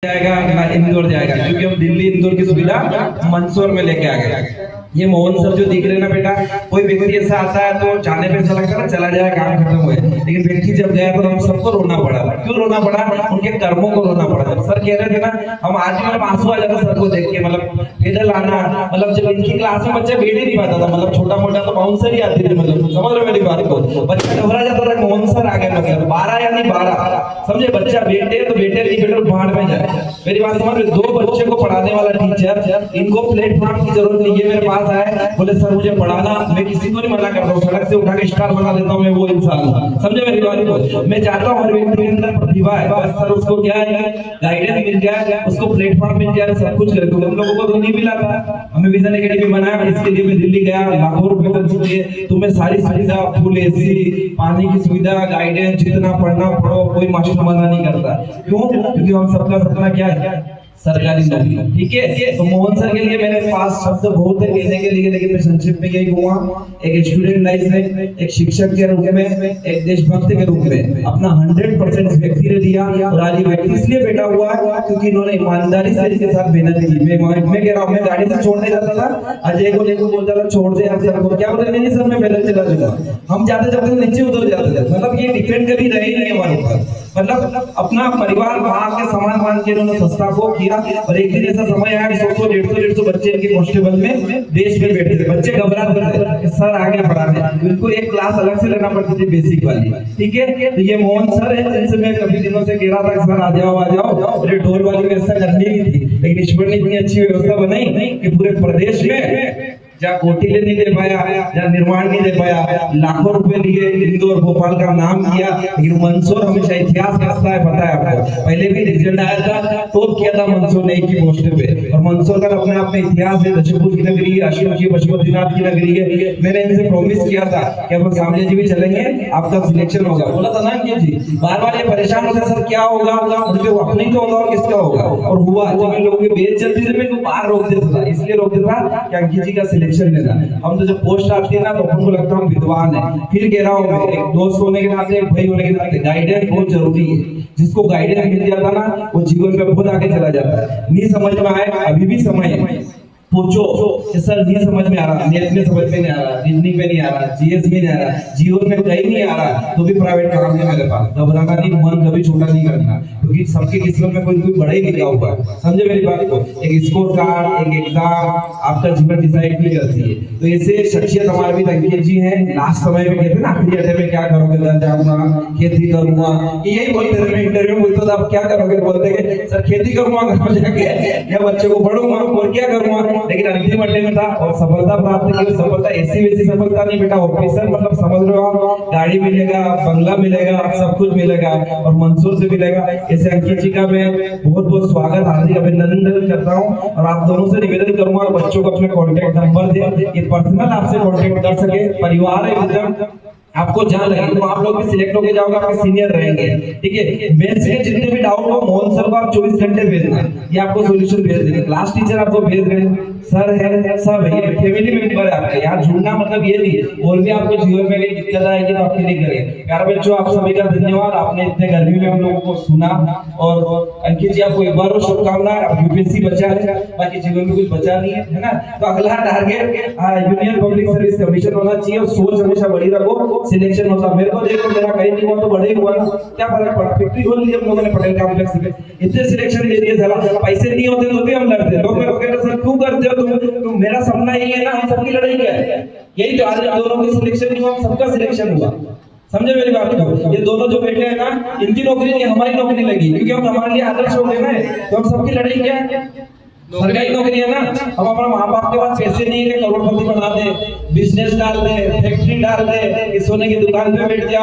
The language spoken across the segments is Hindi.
जाएगा ना इंदौर जाएगा, क्योंकि हम दिल्ली इंदौर की सुविधा मंदसौर में लेके आ गए। ये मोहन सर जो दिख रहे ना बेटा, कोई व्यक्ति ऐसा आता है तो जाने पे ऐसा लगता है ना चला जाए काम खत्म हुए, लेकिन व्यक्ति जब गया तो हम सबको रोना पड़ा। क्यों रोना पड़ा? उनके कर्मों को रोना पड़ा। जब सर कह रहे थे ना, हम आज भी मतलब आंसू आ जाता सर को देख के। मतलब पैदल आना, मतलब जब इनकी क्लास में बच्चा बैठ ही नहीं पाता था, मतलब छोटा मोटा तो बाउंसर ही आती थी, मतलब समझ रहे मेरी बात को। बच्चा घबरा जाता था, मोहन सर आ गए, मतलब 12 यानी 12 समझे। बच्चा बैठे तो बैठे नहीं, बैठे बाहर में जाए। मेरी बात समझ रहे? 2 बच्चे को पढ़ाने वाला टीचर, इनको प्लेटफॉर्म की जरूरत नहीं है। मेरे पास आए, बोले सर मुझे पढ़ाना, मैं किसी को नहीं मना करता हूँ, सड़क से उठा के स्टार बना देता हूँ, मैं वो इंसान हूँ। समझे मेरी बात को? मैं चाहता हूँ हर व्यक्ति के अंदर प्रतिभा है, बस सर उसको क्या है, गाइडेंस मिल जाए, उसको प्लेटफॉर्म मिल जाए, सब कुछ करे। तो हम लोगों को तो नहीं मिला था, हमें विजन एकेडमी बनाया, इसके लिए मैं दिल्ली गया, लाखों रुपए खर्च किए। तुम्हें सारी सुविधा, फुल एसी, पानी की सुविधा, गाइडेंस, जितना पढ़ना पढ़ो, कोई मास्टर मना नहीं करता। क्यों? क्योंकि हम सबका सपना क्या है? सरकारी नौकरी। ठीक है, तो मोहन सर के लिए मेरे पास शब्द बहुत है कहने के लिए, लेकिन मैं संक्षिप्त में यही कहूंगा, एक स्टूडेंट लाइफ में, एक शिक्षक के रूप में, एक देशभक्त के रूप में अपना 100% इस व्यक्ति ने दिया। और आज ये व्यक्ति इसलिए बैठा हुआ है क्योंकि इन्होंने ईमानदारी से इसके साथ मेहनत की। मैं कह रहा हूँ, मैं गाड़ी से छोड़ने जाता था, अजय को लेकर बोलता था छोड़ दे यार सर को, क्या बोलते नहीं सर मैं पैदल चला जाऊंगा। हम जाते जाते नीचे उतर जाते थे। मतलब ये डिपेंड कभी रहे नहीं हमारे ऊपर, मतलब अपना परिवार मां के समान मान के इन्होंने संस्था को किया। और एक दिन ऐसा समय आया कि 100-150 बच्चे इनके कांस्टेबल में देश में बैठे थे। बच्चे घबराते थे सर आगे पढ़ाने, बिल्कुल एक क्लास अलग से लेना पड़ती थी, बेसिक वाली। ठीक है, तो ये मोहन सर है जिनसे मैं कभी दिनों से कह रहा था सर आ जाओ। अरे ढोल वाली व्यवस्था करनी ही थी, लेकिन ईश्वर ने इतनी अच्छी व्यवस्था बनाई कि पूरे प्रदेश में जहाँ कोटिले नहीं दे पाया, जहाँ निर्माण नहीं दे पाया, लाखों रुपए लिए इंदौर भोपाल का नाम किया। लेकिन मंदसौर हमेशा इतिहास रचता है, पता है आपको। पहले भी रिजल्ट आया था तो किया था मंदसौर ने की पोस्ट पे, और मंदसौर का अपने आप में इतिहास है। दशभूष की नगरी है, अशोक जी पशुपतिनाथ की नगरी है। मैंने इनसे प्रॉमिस किया था कि अब सामने जी भी चलेंगे, आपका सिलेक्शन होगा। बोला था ना कि जी, बार बार ये परेशान होता सर क्या होगा, उनके अपने ही तो होगा और किसका होगा। और हुआ, जब इन लोगों की बेच चलती थी मैं बाहर रोक देता था, इसलिए रोक देता कि अंकित जी का लेना। हम तो जब पोस्ट आती है ना तो हमको लगता है हम विद्वान है। फिर कह रहा हूँ मैं, एक दोस्त होने के नाते, एक भाई होने के नाते, गाइडेंस बहुत जरूरी है। जिसको गाइडेंस मिल जाता ना, वो जीवन में बहुत आगे चला जाता है। नहीं समझ में आए, अभी भी समय है, पूछो कि सर नहीं समझ में आ रहा, नेट में समझ में नहीं आ रहा, रीजनिंग में नहीं आ रहा, जीएस में नहीं आ रहा, जीवन में कहीं नहीं आ रहा, तो भी प्राइवेट काम है मेरे पास। घबराना नहीं, मन कभी छोटा नहीं करना, क्योंकि सबकी किस्मत में कोई बड़ा ही लिखा हुआ है। समझे मेरी बात को? एक स्कोर कार्ड, एक एग्जाम आपका जीवन डिसाइड नहीं करती है। तो ऐसे शख्सियत हमारे भी अंकित जी हैं। लास्ट समय में कहते ना आखिरी अटे में क्या करोगे, जाऊंगा खेती करूंगा, यही बोलते थे। मैं इंटरव्यू में बोलता था अब क्या करोगे, बोलते कि सर खेती करूंगा घर जाके, या बच्चे को पढ़ूंगा, और क्या करूंगा। लेकिन अंतिम अड्डे में था और सफलता प्राप्त की। सफलता ऐसी वैसी सफलता नहीं बेटा, ऑफिसर मतलब समझ रहे हो, गाड़ी मिलेगा, बंगला मिलेगा, सब कुछ मिलेगा, और मंदसौर से मिलेगा। ऐसे अंकित जी का मैं बहुत बहुत स्वागत, हार्दिक अभिनंदन करता हूँ। और आप दोनों से निवेदन करूंगा बच्चों को अपने कॉन्टेक्ट नंबर दे, ये पर्सनल आपसे कॉन्टेक्ट कर सके। परिवार है एकदम, आपको जहाँ लगे तो आप लोग भी सिलेक्ट होके जाओगे, आपके सीनियर रहेंगे। ठीक है, मेंस के जितने भी डाउट हो मोहन सर को आप 24 घंटे भेजना, ये आपको सॉल्यूशन भेज देंगे। क्लास टीचर आपको भेज रहे हैं, सर है सब है, ये फैमिली मेंबर है आपका। यार झूठना मतलब ये नहीं है, और भी आपको जीवन में कहीं दिक्कत आएगी तो आपके लिए करें। प्यारे बच्चों, आप सभी का धन्यवाद, आपने इतने गर्मी में हम लोगों को सुना। और अंकित जी आपको एक बार और शुभकामनाएं। अब यूपीएससी बचा है, बाकी जीवन में कुछ बचा नहीं है ना। तो अगला target union public service commission होना चाहिए, और सोच हमेशा बड़ी रखो। सिलेक्शन होता मेरे को देखो, मेरा कहीं नहीं हुआ तो बड़े ही हुआ ना, क्या फर्क पड़ा। फैक्ट्री खोल ली हम लोगों ने पटेल कॉम्प्लेक्स में, इतने सिलेक्शन दे दिए, चला पैसे नहीं होते तो भी हम लड़ते। लोग मेरे को कहते सर क्यों करते हो तुम, मेरा सपना यही है ना, हम सबकी लड़ाई क्या है, यही तो। आज दोनों की सिलेक्शन नहीं हुआ, सबका सिलेक्शन हुआ। समझे मेरी बात को? ये दोनों जो बैठे हैं ना, इनकी नौकरी नहीं, हमारी नौकरी लगी, क्योंकि हम हमारे लिए आदर्श हो गए ना। तो हम सबकी लड़ाई क्या है, सरकारी नौकरी है ना। हम अपना माँ बाप के पास पैसे नहीं है, करोड़पति बना दे, बिजनेस डाल दे, फैक्ट्री डाल दे, सोने की दुकान पे बैठ जा।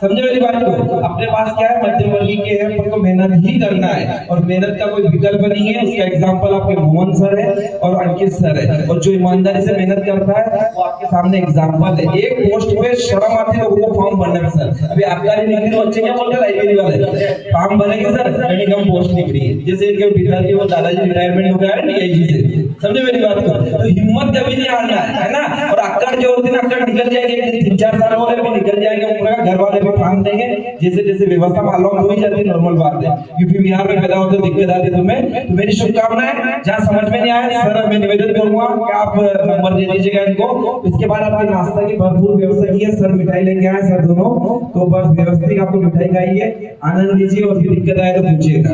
समझे मेरी बात को? अपने पास क्या है, मध्यम वर्गीय के हैं, पर तो मेहनत ही करना है, और मेहनत का कोई विकल्प नहीं है। उसका एग्जांपल आपके मोहन सर है और अंकित सर है, और जो ईमानदारी से मेहनत करता है वो आपके सामने एग्जांपल है। एक पोस्ट पे शर्म आती है लोगों को फॉर्म भरने में, सर अभी आबकारी निकली तो बच्चे क्या बोलते हैं, लाइब्रेरी वाले फॉर्म भरेंगे सर, कहीं कम पोस्ट निकली है। जैसे इनके पिताजी और दादाजी रिटायरमेंट गया है यही से, समझे मेरी बात को। तो हिम्मत कभी नहीं हारना है ना। और अक्कड़ जो होती है ना, अक्कड़ निकल जाएगी, 3-4 साल हो रहे निकल जाएंगे, पूरा घर वाले भी फांग देंगे, जैसे जैसे व्यवस्था मालूम हो ही जाती है, नॉर्मल बात है। यूपी बिहार में पैदा होते दिक्कत आती है तुम्हें, तो मेरी शुभकामनाएं। जहाँ समझ में नहीं आया सर मैं निवेदन करूंगा कि आप नंबर दे दीजिएगा इनको। इसके बाद आपके नाश्ता की भरपूर व्यवस्था की है सर, मिठाई लेके आए सर दोनों, तो बस व्यवस्थित आपको मिठाई खाइए, आनंद लीजिए और दिक्कत आए तो पूछिएगा।